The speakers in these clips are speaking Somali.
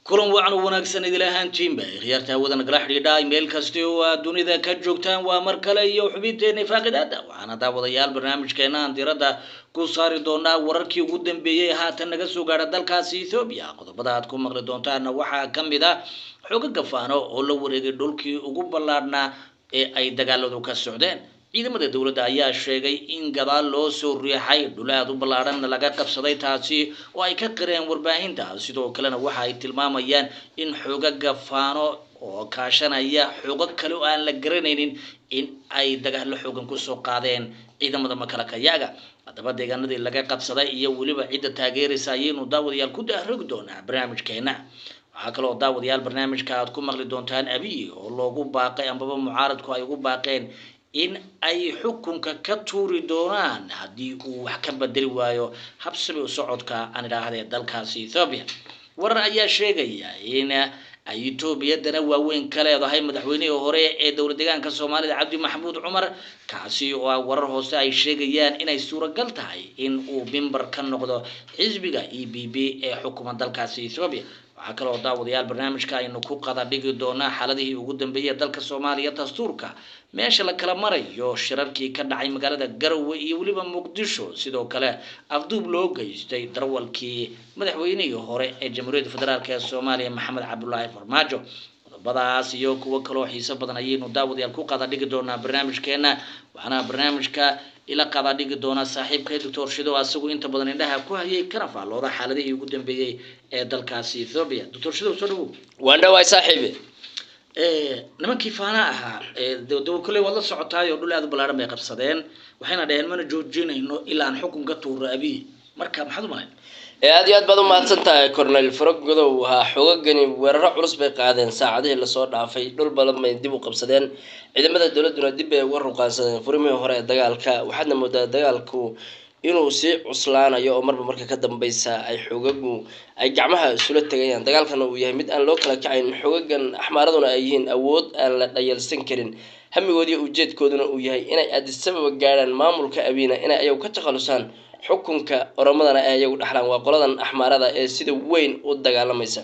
kulan wacan wanaagsan idil ahaantiinba khiyaarta wadana kala xidhiidha email kasta oo aad dunida ka joogtaan waa mar kale iyo xubinteena faaqidaada waxaana daawadayaal barnaamijkeena aan diiradda ku saari doonaa wararkii ugu dambeeyay haatan naga soo gaadha dalkaasi Ethiopia qodobada aad ku maqli doontaan waxaa ka mid ah xoogagga faano oo la wareegay dhulkii ugu ballaadhnaa ee ay dagaaladu ka socdeen ciidamada dawladda ayaa sheegay in gadaal loo soo riixay dhulaad u ballaaran laga qabsaday taasi oo ay ka qireen warbaahinta sidoo kalena waxa ay tilmaamayaan in xoogagga faano oo kaashanaya xoogag kale oo aan la garanaynin in ay dagaal xoogan ku soo qaadeen ciidamada makalakayaaga haddaba deegaanadii laga qabsaday iyo weliba cidda taageeraysa ayaynu daawadayaal ku daarogi doonaa barnaamijkeena waxaa kaloo daawadayaal barnaamijka aad ku maqli doontaan abiy oo loogu baaqay ambaba mucaaradku ay ugu baaqeen in ay xukunka ka tuuri doonaan haddii uu wax ka bedeli waayo habsami u socodka aan idhaahdee dalkaasi Ethiopia warar ayaa sheegaya in ay Ethiopia dana waaweyn ka leedahay madaxweynihii hore ee dowlad deegaanka Soomaalida Cabdi Maxamuud Cumar kaasi oo warar hoose ay sheegayaan inay suuragal tahay in uu member ka noqdo xisbiga EPP ee xukuumadda dalkaasi Ethiopia waxaa kaloo daawadayaal barnaamijka aynu ku qada dhigi doonaa xaaladihii ugu dambeeyay dalka Soomaaliya dastuurka meesha la kala marayo shirarkii ka dhacay magaalada Garowe iyo waliba Muqdisho sidoo kale afduub loo geystay darwalkii madaxweynihii hore ee Jamhuuriyadda Federaalka ee Soomaaliya Maxamed Cabdullaahi Farmaajo qodobadaas iyo kuwa kaloo xiiso badan ayaynu daawadayaal ku qada dhigi doonaa barnaamijkeena waxaana barnaamijka ila qada dhigi doona saaxiibkay Dr. Shido asagu inta badan indhaha ku hayay kana faalooda xaaladihii ugu dambeeyay ee dalkaasi Ethiopia Dr. Shido soo dhawow waan dhawaay saaxiibe nimankii faana ahaa dawlad kale wada socotay oo dhul aad u ballaaran bay qabsadeen waxayna dhaheen mana joojinayno ilaa aan xukunka tuuro abiy marka maxaad u malayn aad iyo aad baad u mahadsantahay Cornel Frogodow waxa xoogagani weeraro culus bay qaadeen saacadihii la soo dhaafay dhul badan bay dib u qabsadeen ciidamada dawladuna dib bay uga ruqaansadeen furimihii hore ee dagaalka waxaadna moodaa dagaalku inuu si cuslaanayo oo marba marka ka dambaysa ay xoogagu ay gacmaha isula tagayaan dagaalkana uu yahay mid aan loo kala kacayn xoogagan axmaaraduna ay yihiin awood aan la dhayalsan karin hamigoodii ujeedkooduna uu yahay inay Addis Ababa gaaraan maamulka abiina inay ayagu ka takhalusaan xukunka oromadana ay ayagu dhaxlaan waa qoladan axmaarada ee sida weyn u dagaalamaysa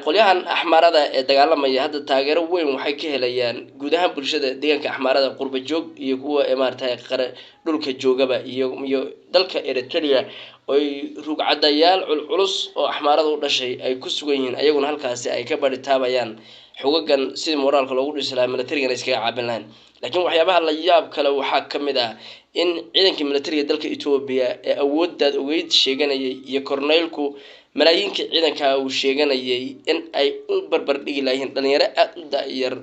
qolyahan axmaarada ee dagaalamaya hadda taageero weyn waxay ka helayaan guud ahaan bulshada deegaanka axmaarada qurba joog iyo kuwa maartay dhulka joogaba iyo dalka Eritrea oo rugcadayaal culus oo axmaarada u dhashay ay ku sugan yihiin ayaguna halkaasi ay ka baritaabayaan xogagan sidii moraalka loogu dhislaa militariga iskaga caabin lahayn laakiin waxyaabaha la yaab kale waxaa ka mid ah in ciidanka militariga dalka Ethiopia ee awooddaad ogeyd sheeganayay iyo korneylku malaayiinka ciidanka uu sheeganayay in ay u barbar dhigi lahayn dhalinyaro aad u daayar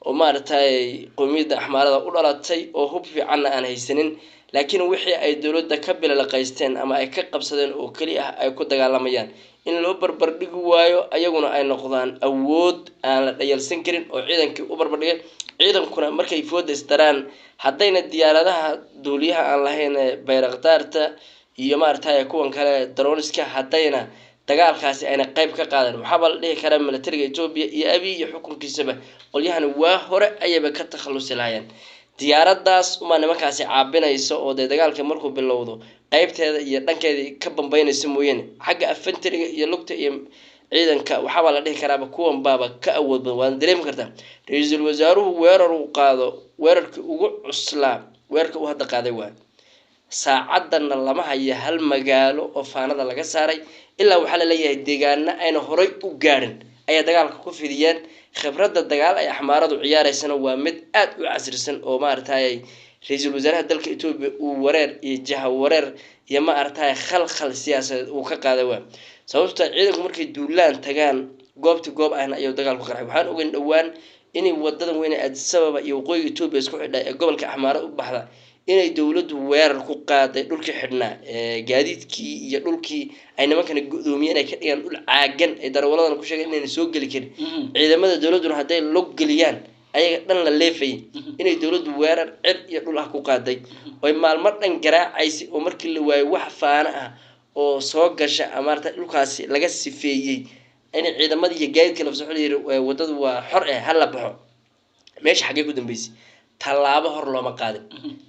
oo maartay qowmiyadda axmaarada u dhalatay oo hub fiican aan haysanin laakiin wixii ay dawladda ka bilalaqaysteen ama ay ka qabsadeen oo kali ah ay ku dagaalamayaan in loo barbar dhigi waayo ayaguna ay noqdaan awood aan la dhayalsan karin oo ciidankii u barbar dhigay ciidankuna markay fooda istaraan haddayna diyaaradaha duuliyaha aan lahayn bayraktaarta iyo maartay kuwan kale droniska haddayna dagaalkaasi ayna qayb ka qaadan waxba la dhihi karaa militariga Ethiopia iyo abiy iyo xukunkiisaba qolyahan waa hore ayaba ka takhalusi lahaayeen diyaaradaas uma nimankaasi caabinayso oo dagaalka markuu bilowdo qaybteeda iyo dhankeeda ka bambaynayso mooyeen xagga afantariga iyo lugta iyo ciidanka waxba la dhihi karaa kuwan baaba ka awood badan waan dareemi kartaa ra'iisul wasaaruhu weerar uu qaado weerarkii ugu cuslaa weerarka uu hadda qaaday waa saacadana lama hayo hal magaalo oo faanada laga saaray ilaa waxa la leeyahay deegaana ayna horay u gaarin ay dagaalka ku fidiyeen khibradda dagaal ay axmaaradu ciyaaraysana waa mid aad u casrisan oo maartay ra'iisul wasaaraha dalka Ethiopia uu wareer iyo jaha wareer iyo maartay khalkhal siyaasadeed uu ka qaaday waa sababta ciidanku markay duulaan tagaan goobta goob ayna ay dagaalku qarxay waxaan ogeyn dhawaan inay wadadan weyn ee Addis Ababa iyo waqooyiga Ethiopia isku xidhay ee gobolka axmaarada u baxda inay dawladdu weerar ku qaaday dhulkii xidhnaa gaadiidkii iyo dhulkii ay nimankana go'doomiyeen ay ka dhigaan dhul caagan ay darawaladan ku sheegeen inay soo gali karin ciidamada dawladuna haday log galiyaan ayaga dhan la leefay inay dawladdu weerar cid iyo dhul ah ku qaaday oo maalmo dhan garaacaysi oo markii la waayay wax faana ah oo soo gasha amarta dhulkaasi laga sifeeyay in ciidamada iyo gaadiidka la fasaxo wadadu waa xor ah hal la baxo meesha xagee ku dambeysay tallaabo hor looma qaadin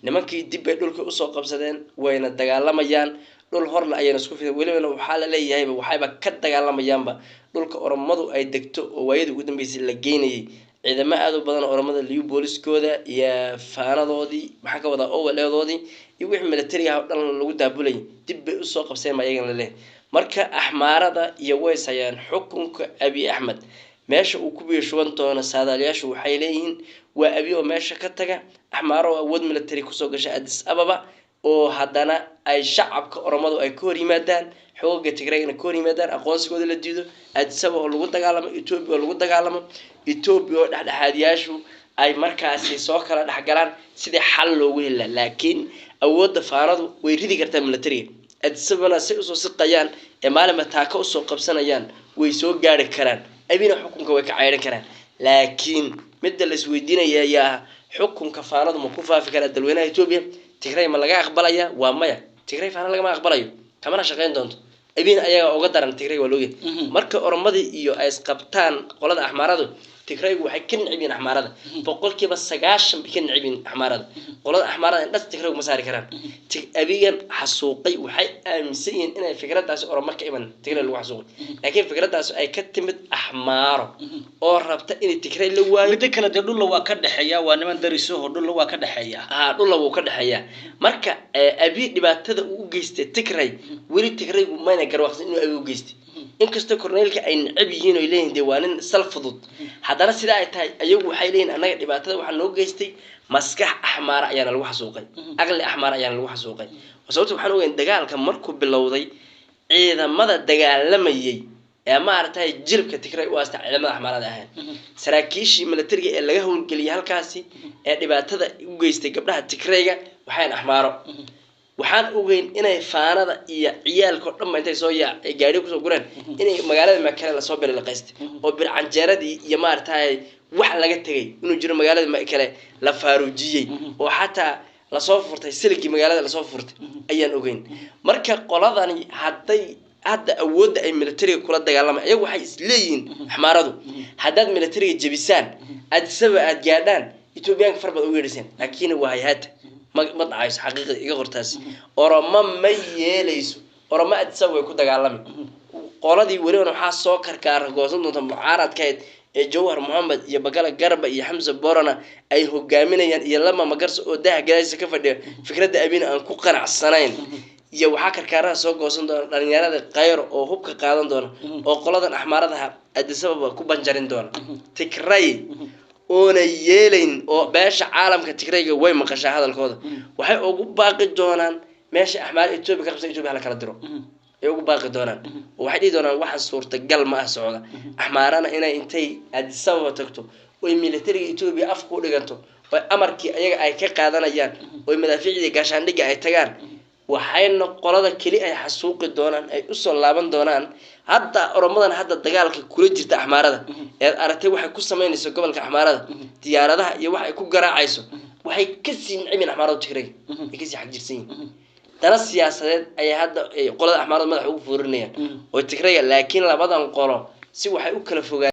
nimankii dib ay dhulka u soo qabsadeen wayna dagaalamayaan dhul hor la ayaan isku fiday waliba waxa la leeyahay waxayba ka dagaalamayaanba dhulka oromadu ay degto oo waayada ugu dambeysay la geynayay ciidamo aad u badan oromada liyu booliskooda iyo faanadoodii waxa ka wada owleedoodii iyo wixii military ah dhan lagu daabulay dib bay u soo qabseen ayagan la leeyahay marka axmaarada iyo ways ayaan xukunka abi axmed meesha uu ku biishoon doono saadaaliyaashu waxay leeyihiin waa abi oo meesha ka taga axmaaro awood military ku soo gashay Addis Ababa oo haddana ay shacabka oromadu ay ka hor yimaadaan xoogga Tigreegna ka hor yimaadaan aqoonsigooda la diido Addis Ababa oo lagu dagaalamo Ethiopia oo lagu dagaalamo Ethiopia oo dhexdhexaadiyaashu ay markaasi soo kala dhaxgalaan sidii xal loogu helo laakiin awoodda faaradu way ridi kartaa military Addis Ababa si usoo siqayaan ee maalma taaka u soo qabsanayaan way soo gaari karaan abina xukunka way ka cayrin karaan laakiin midda la isweydiinaya xukunka faaradu ma ku faafi kara dalweynaha Ethiopia Tigray ma laga aqbalaya waa maya Tigray faana laga ma aqbalayo kamana shaqeyn doonto abin ayaga uga daran Tigray waa looga marka oromadii iyo ay isqabtaan qolada axmaaradu Tigray waxay ka nicibin axmaarada boqolkiiba 90 ka nicibin axmaarada qolada axmaarada indhas Tigray ma saari karaan abigan xasuuqay waxay aaminsan yihiin inay fikradaas oromar ka iman Tigray lagu xasuuqay laakiin fikradaas ay ka timid axmaaro oo rabta in Tigray la waayo mid kale dhul waa ka dhaxeeya waa niman dariso dhul waa ka dhaxeeya dhul waa ka dhaxeeya marka abi dhibaatada uu geystay Tigray wali Tigray ma ayna garwaaqsan inuu abi u geystay inkastoo korneelka ay nicib yihiin oo leeyihiin diwaanin sal fudud haddana sida ay tahay ayagu waxay leeyihiin anaga dhibaatada waxa noo geystay maskax axmaar ayaan lagu xasuuqay aqli axmaar ayaan lagu xasuuqay sababtoo waxaan ogeyn dagaalka markuu bilowday ciidamada dagaalamayay ee maartay jiribka Tigray u aastay ciidamada axmaarada ahaan saraakiishii militariga ee laga howlgeliyay halkaasi ee dhibaatada u geystay gabdhaha Tigrayga waxaan axmaaro waxaan ogeyn inay faanada iyo ciyaalka dhammaan intay soo gaari ku soo gureen inay magaalada Makale la soo bilaqaystay oo bircanjeeradii iyo maartay wax laga tagay inuu jiro magaalada Makale la faaruujiyay oo xataa la soo furtay siligi magaalada la soo furtay ayaan ogeyn marka qoladani hadda awoodda ay militariga kula dagaalamaan ayagu waxay isleeyihiin axmaaradu haddaad militariga jabisaan Addis Ababa aad gaadhaan Ethiopian farbad u yeedhiseen laakiin waa hay'ad ما عايز حقيقة يقرتاس أورما ما يليس أورما أتصور يكون دجالمي قرادي ولينا حاس سكر كارجوزن نتم عارض كيد جوهر محمد يبقى جرب يحمز بورنا أي هو جامينا يلما ما جرس وده جالس كيف ده فكرة ده أبينا أن كوكر على السنين يو حكر كارا سوق جوزن دون رنيارة غير أو هو كقادن دون أو قلادن أحمرها السبب كوبانجرين دون تكري oona yeelayn oo beesha caalamka Tigreega way maqashay hadalkooda waxay ugu baaqi doonaan meesha axmaar Ethiopia ka qabsay Ethiopia la kala diro ay ugu baaqi doonaan waxay dhigi doonaan waxa suurtagal ma ah socda axmaarana inay intay Addis Ababa tagto oo militariga Ethiopia afku u dhiganto oo amarkii ayaga ay ka qaadanayaan oo madaafiicda gaashaandhiga ay tagaan waxayna qolada kali ay xasuuqi doonaan ay u soo laaban doonaan hadda oromadan hadda dagaalka kula jirta axmaarada ee aragtay waxay ku sameynayso gobolka axmaarada diyaaradaha iyo wax ay ku garaacayso waxay ka sii nicmin axmaarada Tigray ay ka sii xaq jirsan dana siyaasadeed ay hadda qolada axmaarada madax ugu fuurinayaan oo Tigray laakiin labadan qolo si waxay u kala fogaan